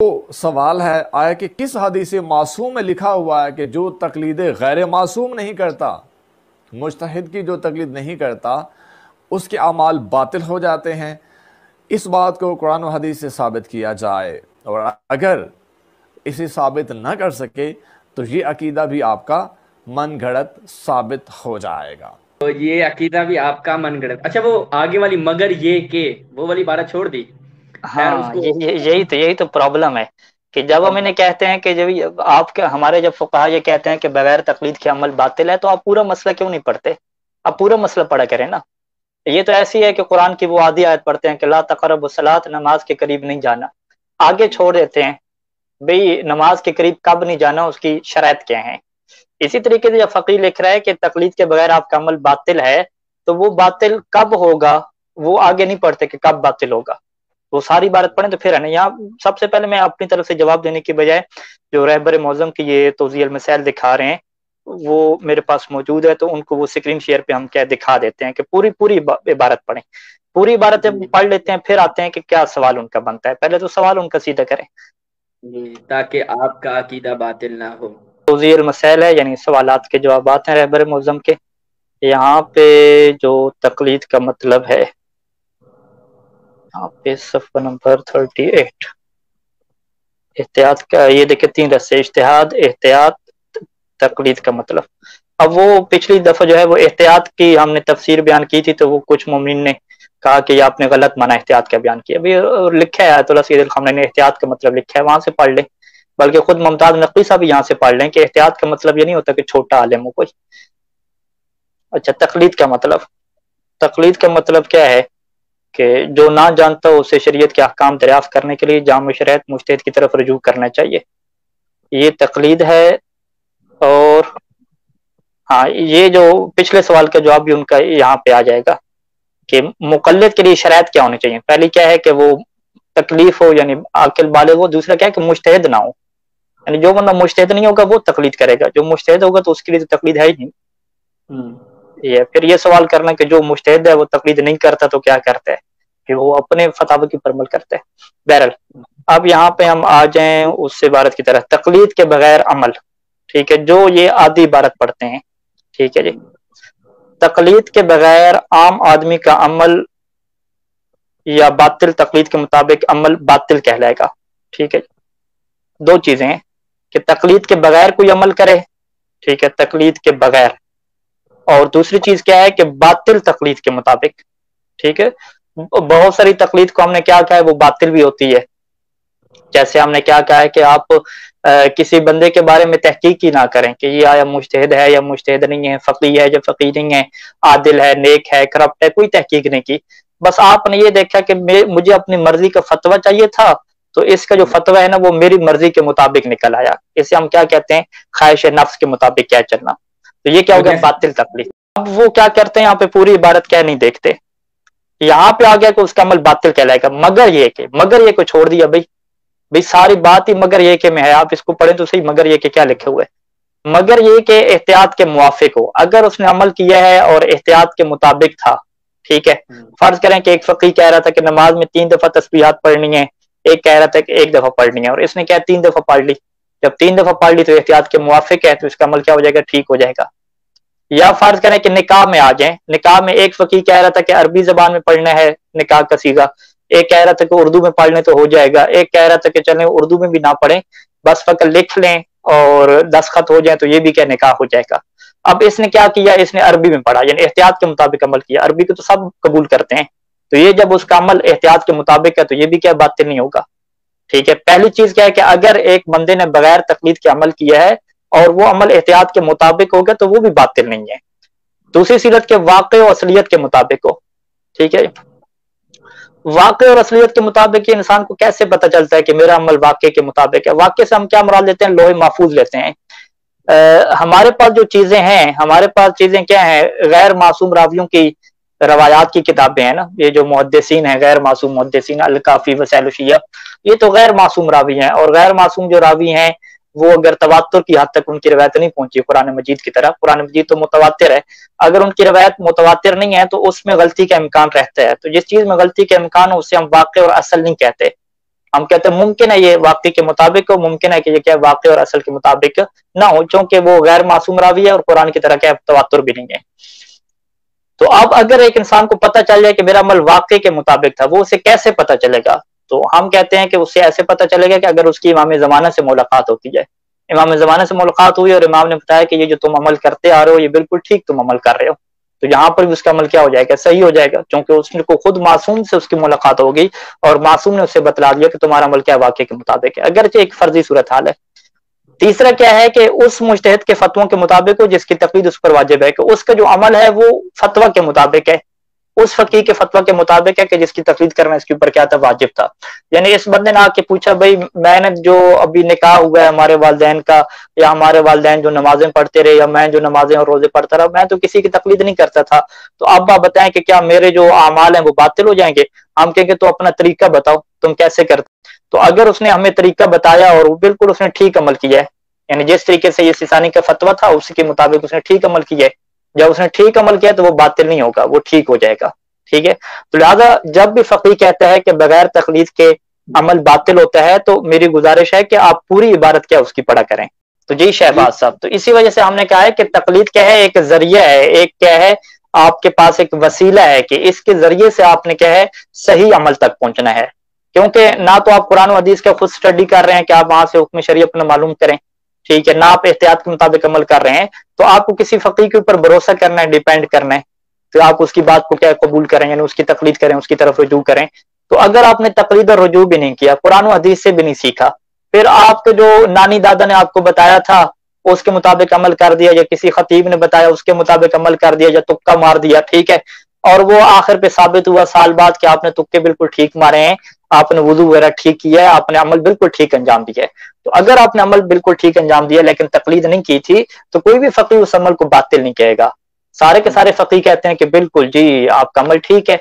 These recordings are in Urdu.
سوال ہے آیا کہ کس حدیث معصوم میں لکھا ہوا ہے کہ جو تقلید غیر معصوم نہیں کرتا، مجتہد کی جو تقلید نہیں کرتا، اس کے اعمال باطل ہو جاتے ہیں؟ اس بات کو قرآن و حدیث سے ثابت کیا جائے، اور اگر اسے ثابت نہ کر سکے تو یہ عقیدہ بھی آپ کا من گھڑت ثابت ہو جائے گا۔ تو یہ عقیدہ بھی آپ کا من گڑت۔ اچھا، وہ آگے والی مگر یہ کہ وہ والی بارہ چھوڑ دی؟ خیر اس ہاں، کو یہی تو پرابلم ہے کہ جب ہم انہیں کہتے ہیں کہ جب آپ کے ہمارے جب فقہا یہ کہتے ہیں کہ بغیر تقلید کے عمل باطل ہے، تو آپ پورا مسئلہ کیوں نہیں پڑھتے؟ آپ پورا مسئلہ پڑھا کریں نا۔ یہ تو ایسی ہے کہ قرآن کی وہ آدھی آیت پڑھتے ہیں کہ لا تقربوا الصلاۃ، نماز کے قریب نہیں جانا، آگے چھوڑ دیتے ہیں بھئی نماز کے قریب کب نہیں جانا، اس کی شرائط کیا ہیں۔ اسی طریقے سے جب فقیہ لکھ رہا ہے کہ تقلید کے بغیر آپ کا عمل باطل ہے، تو وہ باطل کب ہوگا، وہ آگے نہیں پڑھتے کہ کب باطل ہوگا، وہ ساری عبارت پڑھیں تو پھر ہے نا۔ یہاں سب سے پہلے میں اپنی طرف سے جواب دینے کی بجائے جو رہبر معظم کی یہ توضیح المسائل دکھا رہے ہیں وہ میرے پاس موجود ہے، تو ان کو وہ اسکرین شیئر پہ ہم کیا دکھا دیتے ہیں کہ پوری عبارت پڑھیں، پوری عبارت پڑھ لیتے ہیں، پھر آتے ہیں کہ کیا سوال ان کا بنتا ہے۔ پہلے تو سوال ان کا سیدھا کریں تاکہ آپ کا عقیدہ باطل نہ ہو۔ توضیح المسائل ہے، یعنی سوالات کے جوابات ہیں رہبر معظم کے۔ یہاں پہ جو تقلید کا مطلب ہے، یہاں پہ صفحہ نمبر 38 احتیاط کا، یہ دیکھیں 3 رسے، اجتہاد، احتیاط، تقلید کا مطلب۔ اب وہ پچھلی دفعہ جو ہے وہ احتیاط کی ہم نے تفسیر بیان کی تھی، تو وہ کچھ مومنین نے کہا کہ یہ آپ نے غلط معنی احتیاط کا بیان کیا۔ ابھی لکھا ہے آیت اللہ سید الخامنہ نے احتیاط کا مطلب لکھا ہے، وہاں سے پڑھ لیں، بلکہ خود ممتاز نقوی صاحب یہاں سے پڑھ لیں کہ احتیاط کا مطلب یہ نہیں ہوتا کہ چھوٹا عالم ہو کوئی۔ اچھا، تقلید کا مطلب، تقلید کا مطلب کیا ہے کہ جو نہ جانتا ہو اسے شریعت کے احکام دریافت کرنے کے لیے جامع شرائط مجتہد کی طرف رجوع کرنا چاہیے، یہ تقلید ہے۔ اور ہاں، یہ جو پچھلے سوال کا جواب بھی ان کا یہاں پہ آ جائے گا کہ مقلد کے لیے شرائط کیا ہونی چاہیے۔ پہلی کیا ہے کہ وہ تکلیف ہو، یعنی عاقل بالغ ہو۔ دوسرا کیا ہے کہ مجتہد نہ ہو، یعنی جو بندہ مجتہد نہیں ہوگا وہ تقلید کرے گا، جو مجتہد ہوگا تو اس کے لیے تو تقلید ہے ہی نہیں۔ یہ پھر یہ سوال کرنا کہ جو مجتہد ہے وہ تقلید نہیں کرتا تو کیا کرتا ہے، کہ وہ اپنے فتاوی کی پر عمل کرتا ہے۔ بہرحال اب یہاں پہ ہم آ جائیں اس عبارت کی طرح، تقلید کے بغیر عمل، ٹھیک ہے، جو یہ آدھی عبارت پڑھتے ہیں، ٹھیک ہے جی۔ تقلید کے بغیر عام آدمی کا عمل یا باطل تقلید کے مطابق عمل باطل کہلائے گا، ٹھیک ہے۔ 2 چیزیں ہیں کہ تقلید کے بغیر کوئی عمل کرے، ٹھیک ہے، تقلید کے بغیر، اور دوسری چیز کیا ہے کہ باطل تقلید کے مطابق، ٹھیک ہے۔ بہت ساری تقلید کو ہم نے کیا کہا ہے وہ باطل بھی ہوتی ہے، جیسے ہم نے کیا کہا ہے کہ آپ کسی بندے کے بارے میں تحقیق ہی نہ کریں کہ یہ آیا مجتہد ہے یا مجتہد نہیں ہے، فقیہ ہے یا فقیہ نہیں ہے، عادل ہے، نیک ہے، کرپٹ ہے، کوئی تحقیق نہیں کی، بس آپ نے یہ دیکھا کہ مجھے اپنی مرضی کا فتویٰ چاہیے تھا، تو اس کا جو فتویٰ ہے نا وہ میری مرضی کے مطابق نکل آیا، اسے ہم کیا کہتے ہیں، خواہش نفس کے مطابق کیا چلنا، تو یہ کیا ہو گیا، باطل تقلید۔ اب وہ کیا کرتے ہیں یہاں پہ پوری عبارت کیا نہیں دیکھتے، یہاں پہ آ گیا کہ اس کا عمل باطل کہلائے گا، مگر یہ کو چھوڑ دیا بھئی ساری بات ہی مگر یہ کہ میں ہے، آپ اس کو پڑھیں تو صحیح، مگر یہ کہ کیا لکھے ہوئے، مگر یہ کہ احتیاط کے موافق ہو، اگر اس نے عمل کیا ہے اور احتیاط کے مطابق تھا، ٹھیک ہے۔ فرض کریں کہ ایک فقیہ کہہ رہا تھا کہ نماز میں 3 دفعہ تسبیحات پڑھنی ہے، ایک کہہ رہا تھا کہ 1 دفعہ پڑھنی ہے، اور اس نے کیا 3 دفعہ پڑھ لی، جب 3 دفعہ پڑھ لی تو احتیاط کے موافق ہے، تو اس کا عمل کیا ہو جائے گا، ٹھیک ہو جائے گا۔ یا فرض کریں کہ نکاح میں آ جائیں، نکاح میں ایک فقیہ کہہ رہا تھا کہ عربی زبان میں پڑھنا ہے نکاح کا صیغہ، ایک کہہ رہا تھا کہ اردو میں پڑھ لیں تو ہو جائے گا، ایک کہہ رہا تھا کہ چلیں اردو میں بھی نہ پڑھیں، بس فقط لکھ لیں اور دستخط ہو جائیں تو یہ بھی کیا نکاح ہو جائے گا۔ اب اس نے کیا کیا، اس نے عربی میں پڑھا، یعنی احتیاط کے مطابق عمل کیا، عربی کو تو سب قبول کرتے ہیں، تو یہ جب اس کا عمل احتیاط کے مطابق ہے تو یہ بھی کیا باطل نہیں ہوگا، ٹھیک ہے۔ پہلی چیز کیا ہے کہ اگر ایک بندے نے بغیر تقلید کے عمل کیا ہے اور وہ عمل احتیاط کے مطابق ہوگا تو وہ بھی باطل نہیں ہے۔ دوسری صورت کے واقع و اصلیت کے مطابق ہو، ٹھیک ہے۔ واقع اور اصلیت کے مطابق یہ انسان کو کیسے پتہ چلتا ہے کہ میرا عمل واقع کے مطابق ہے؟ واقع سے ہم کیا مراد لیتے ہیں، لوح محفوظ لیتے ہیں۔ ہمارے پاس جو چیزیں ہیں، ہمارے پاس چیزیں کیا ہیں، غیر معصوم راویوں کی روایات کی کتابیں ہیں نا، یہ جو محدثین ہیں، غیر معصوم محدثین، الکافی، وسائل الشیعہ، یہ تو غیر معصوم راوی ہیں، اور غیر معصوم جو راوی ہیں وہ اگر تواتر کی حد تک ان کی روایت نہیں پہنچی قرآن مجید کی طرح، قرآن مجید تو متواتر ہے، اگر ان کی روایت متواتر نہیں ہے تو اس میں غلطی کا امکان رہتا ہے، تو جس چیز میں غلطی کا امکان ہو اسے ہم واقع اور اصل نہیں کہتے، ہم کہتے ہیں ممکن ہے یہ واقعی کے مطابق ہو، ممکن ہے کہ یہ کیا واقعی اور اصل کے مطابق نہ ہو، چونکہ وہ غیر معصوم راوی ہے اور قرآن کی طرح کیا تواتر بھی نہیں ہے۔ تو اب اگر ایک انسان کو پتہ چل جائے کہ میرا عمل واقعی کے مطابق تھا، وہ اسے کیسے پتہ چلے گا؟ تو ہم کہتے ہیں کہ اس سے ایسے پتہ چلے گا کہ اگر اس کی امام زمانہ سے ملاقات ہوتی ہے، امام زمانہ سے ملاقات ہوئی اور امام نے بتایا کہ یہ جو تم عمل کرتے آ رہے ہو یہ بالکل ٹھیک تم عمل کر رہے ہو، تو یہاں پر بھی اس کا عمل کیا ہو جائے گا؟ صحیح ہو جائے گا، کیونکہ اس کو خود معصوم سے اس کی ملاقات ہوگی اور معصوم نے اسے بتلا دیا کہ تمہارا عمل کیا واقعی کے مطابق ہے، اگرچہ ایک فرضی صورتحال ہے۔ تیسرا کیا ہے کہ اس مجتہد کے فتووں کے مطابق ہو جس کی تقلید اس پر واجب ہے، کہ اس کا جو عمل ہے وہ فتویٰ کے مطابق ہے، اس فقیہ کے فتویٰ کے مطابق ہے کہ جس کی تقلید کرنا اس کے اوپر کیا تھا؟ واجب تھا۔ یعنی اس بندے نے آ کے پوچھا بھائی میں نے جو ابھی نکاح ہوا ہے ہمارے والدین کا، یا ہمارے والدین جو نمازیں پڑھتے رہے، یا میں جو نمازیں اور روزے پڑھتا رہا، میں تو کسی کی تقلید نہیں کرتا تھا، تو اب آپ بتائیں کہ کیا میرے جو اعمال ہیں وہ باطل ہو جائیں گے؟ ہم کہیں گے تو اپنا طریقہ بتاؤ تم کیسے کرتے۔ تو اگر اس نے ہمیں طریقہ بتایا اور بالکل اس نے ٹھیک عمل کیا ہے، یعنی جس طریقے سے یہ سیسانی کا فتویٰ تھا اس کے مطابق اس نے ٹھیک عمل کیا ہے، جب اس نے ٹھیک عمل کیا تو وہ باطل نہیں ہوگا، وہ ٹھیک ہو جائے گا، ٹھیک ہے۔ تو لہذا جب بھی فقیہ کہتا ہے کہ بغیر تقلید کے عمل باطل ہوتا ہے تو میری گزارش ہے کہ آپ پوری عبارت کیا اس کی پڑھا کریں۔ تو جی شہباز صاحب، تو اسی وجہ سے ہم نے کہا ہے کہ تقلید کیا ہے؟ ایک ذریعہ ہے، ایک کیا ہے آپ کے پاس ایک وسیلہ ہے کہ اس کے ذریعے سے آپ نے کیا ہے صحیح عمل تک پہنچنا ہے، کیونکہ نہ تو آپ قرآن و حدیث کا خود سٹڈی کر رہے ہیں کہ آپ وہاں سے حکم شریعہ اپنا معلوم کریں، ٹھیک ہے، نہ آپ احتیاط کے مطابق عمل کر رہے ہیں، تو آپ کو کسی فقیہ کے اوپر بھروسہ کرنا ہے، ڈیپینڈ کرنا ہے، تو آپ اس کی بات کو کیا قبول کریں، یعنی اس کی تقلید کریں، اس کی طرف رجوع کریں۔ تو اگر آپ نے تقلید اور رجوع بھی نہیں کیا، قرآن و حدیث سے بھی نہیں سیکھا، پھر آپ کے جو نانی دادا نے آپ کو بتایا تھا اس کے مطابق عمل کر دیا، یا کسی خطیب نے بتایا اس کے مطابق عمل کر دیا، یا تکا مار دیا، ٹھیک ہے، اور وہ آخر پہ ثابت ہوا سال بعد کہ آپ نے تکے بالکل ٹھیک مارے ہیں، آپ نے وضو وغیرہ ٹھیک کیا ہے، آپ نے عمل بالکل ٹھیک انجام دیا ہے، تو اگر آپ نے عمل بالکل ٹھیک انجام دیا لیکن تقلید نہیں کی تھی تو کوئی بھی فقیہ اس عمل کو باطل نہیں کہے گا، سارے کے سارے فقیہ کہتے ہیں کہ بالکل جی آپ کا عمل ٹھیک ہے،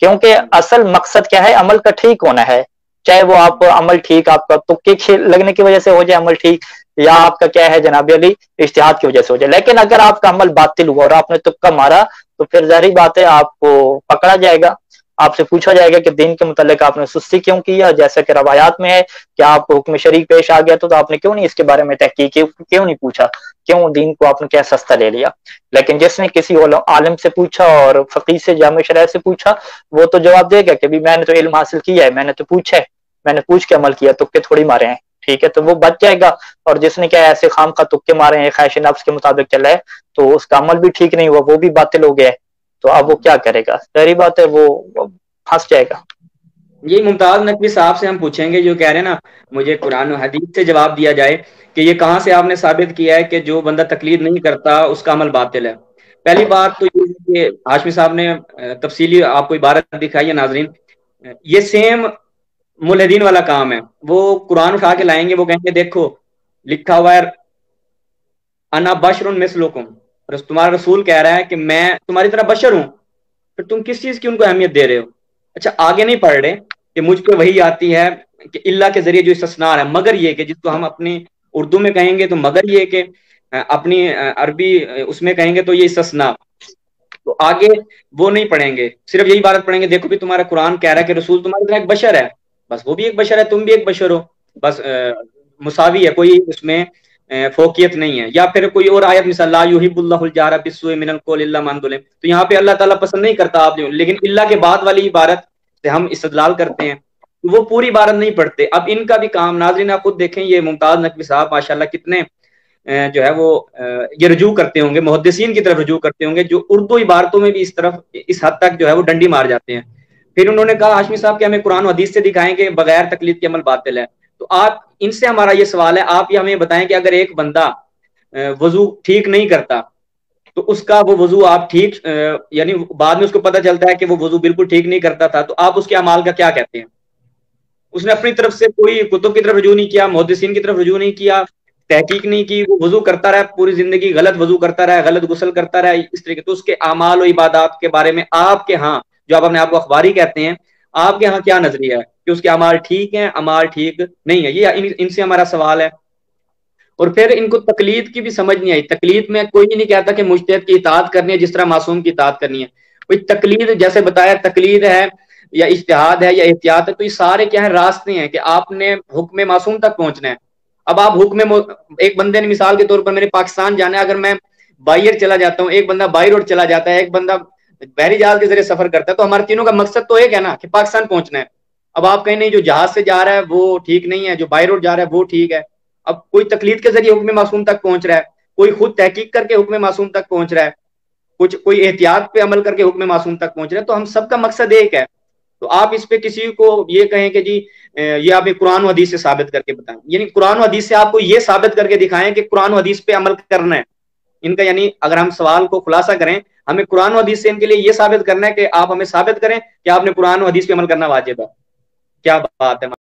کیونکہ اصل مقصد کیا ہے؟ عمل کا ٹھیک ہونا ہے، چاہے وہ آپ عمل ٹھیک آپ کا تکے لگنے کی وجہ سے ہو جائے عمل ٹھیک، یا آپ کا کیا ہے جناب علی اجتہاد کی وجہ سے ہو جائے، لیکن اگر آپ کا عمل باطل ہوا اور آپ نے تکا مارا تو پھر ظاہری بات ہے آپ کو پکڑا جائے گا، آپ سے پوچھا جائے گا کہ دین کے متعلق آپ نے سستی کیوں کیا، جیسا کہ روایات میں ہے کہ آپ کو حکم شریع پیش آ گیا تو آپ نے کیوں نہیں اس کے بارے میں تحقیق کی، کیوں نہیں پوچھا، کیوں دین کو آپ نے کیا سستا لے لیا؟ لیکن جس نے کسی عالم سے پوچھا اور فقیہ سے جامع شرح سے پوچھا وہ تو جواب دے گا کہ بھی میں نے تو علم حاصل کیا ہے، میں نے تو پوچھا ہے، میں نے پوچھ کے عمل کیا، تکے تھوڑی مارے ہیں، ٹھیک ہے، تو وہ بچ جائے گا، اور جس نے کیا ایسے خام کا تکے مارے ہیں خواہش نفس کے مطابق چلا ہے تو اس کا عمل بھی ٹھیک نہیں ہوا، وہ بھی باطل ہو گیا ہے، تو اب وہ کیا کرے گا؟ ظاہری بات ہے وہ پھنس جائے گا۔ یہ ممتاز نقوی صاحب سے ہم پوچھیں گے جو کہہ رہے ہیں نا مجھے قرآن و حدیث سے جواب دیا جائے کہ یہ کہاں سے آپ نے ثابت کیا ہے کہ جو بندہ تقلید نہیں کرتا اس کا عمل باطل ہے۔ پہلی بات تو یہ کہ ہاشمی صاحب نے تفصیلی آپ کو عبارت دکھائی ہے، ناظرین یہ سیم ملحدین والا کام ہے، وہ قرآن اٹھا کے لائیں گے، وہ کہیں گے دیکھو لکھا ہوا ہے انا بشر مثلکم، تمہارا رسول کہہ رہا ہے کہ میں تمہاری طرح بشر ہوں، پھر تم کس چیز کی ان کو اہمیت دے رہے ہو؟ اچھا آگے نہیں پڑھ رہے کہ مجھ پہ وہی آتی ہے کہ اللہ کے ذریعے جو استثناء ہے، مگر یہ کہ جس کو ہم اپنی اردو میں کہیں گے تو مگر یہ کہ اپنی عربی اس میں کہیں گے تو یہ استثناء، تو آگے وہ نہیں پڑھیں گے، صرف یہی بات پڑھیں گے دیکھو بھی تمہارا قرآن کہہ رہا ہے کہ رسول تمہاری طرح ایک بشر ہے، بس وہ بھی ایک بشر ہے تم بھی ایک بشر ہو، بس مساوی ہے، کوئی اس میں فوقیت نہیں ہے۔ یا پھر کوئی اور آیت مثال لا یحب اللہ الجہر بالسوء من القول الا من ظلم، تو یہاں پہ اللہ تعالیٰ پسند نہیں کرتا آپ نے، لیکن اللہ کے بعد والی عبارت سے ہم استدلال کرتے ہیں، وہ پوری عبارت نہیں پڑھتے۔ اب ان کا بھی کام ناظرین آپ خود دیکھیں، یہ ممتاز نقوی صاحب ماشاءاللہ کتنے جو ہے وہ یہ رجوع کرتے ہوں گے، محدثین کی طرف رجوع کرتے ہوں گے، جو اردو عبارتوں میں بھی اس حد تک جو ہے وہ ڈنڈی مار جاتے ہیں۔ پھر انہوں نے کہا ہاشمی صاحب کہ ہمیں قرآن و حدیث سے دکھائیں کہ بغیر تقلید کے عمل باطل ہے، تو آپ ان سے ہمارا یہ سوال ہے، آپ یہ ہمیں بتائیں کہ اگر ایک بندہ وضو ٹھیک نہیں کرتا تو اس کا وہ وضو آپ ٹھیک یعنی بعد میں اس کو پتہ چلتا ہے کہ وہ وضو بالکل ٹھیک نہیں کرتا تھا، تو آپ اس کے اعمال کا کیا کہتے ہیں؟ اس نے اپنی طرف سے کوئی کتب کی طرف رجوع نہیں کیا، محدثین کی طرف رجوع نہیں کیا، تحقیق نہیں کی، وہ وضو کرتا رہا پوری زندگی، غلط وضو کرتا رہا، غلط غسل کرتا رہا اس طریقے، تو اس کے اعمال و عبادات کے بارے میں آپ کے ہاں جو آپ اپنے آپ کو اخباری کہتے ہیں، آپ کے ہاں کیا نظریہ ہے کہ اس کے اعمال ٹھیک ہیں، اعمال ٹھیک نہیں ہے؟ یہ ان سے ہمارا سوال ہے۔ اور پھر ان کو تقلید کی بھی سمجھ نہیں آئی، تقلید میں کوئی نہیں کہتا کہ مجتہد کی اطاعت کرنی ہے جس طرح معصوم کی اطاعت کرنی ہے، کوئی تقلید جیسے بتایا تقلید ہے یا اجتہاد ہے یا احتیاط ہے، تو یہ سارے کیا ہیں راستے ہیں کہ آپ نے حکم معصوم تک پہنچنا ہے. اب آپ ایک بندے نے مثال کے طور پر میرے پاکستان جانا ہے، اگر میں بائی ایئر چلا جاتا ہوں، ایک بندہ بائی روڈ چلا جاتا ہے، ایک بندہ بحری جہاز کے ذریعے سفر کرتا ہے، تو ہمارے تینوں کا مقصد تو ایک ہے نا کہ پاکستان پہنچنا ہے. اب آپ کہیں نہیں جو جہاز سے جا رہا ہے وہ ٹھیک نہیں ہے، جو بائی روڈ جا رہا ہے وہ ٹھیک ہے. اب کوئی تقلید کے ذریعے حکم معصوم تک پہنچ رہا ہے، کوئی خود تحقیق کر کے حکم معصوم تک پہنچ رہا ہے، کوئی احتیاط پہ عمل کر کے حکم معصوم تک پہنچ رہا ہے. تو ہم سب کا مقصد ایک ہے. تو آپ اس پہ کسی کو یہ کہیں کہ جی یہ آپ قرآن و حدیث سے ثابت کر کے بتائیں، یعنی قرآن و حدیث سے آپ کو یہ ثابت کر کے دکھائیں کہ قرآن و حدیث پہ عمل کرنا ہے ان کا. یعنی اگر ہم سوال کو خلاصہ کریں، ہمیں قرآن و حدیث سے ان کے لیے یہ ثابت کرنا ہے کہ آپ ہمیں ثابت کریں کہ آپ نے قرآن و حدیث پہ عمل کرنا واجب ہے. کیا بات ہے.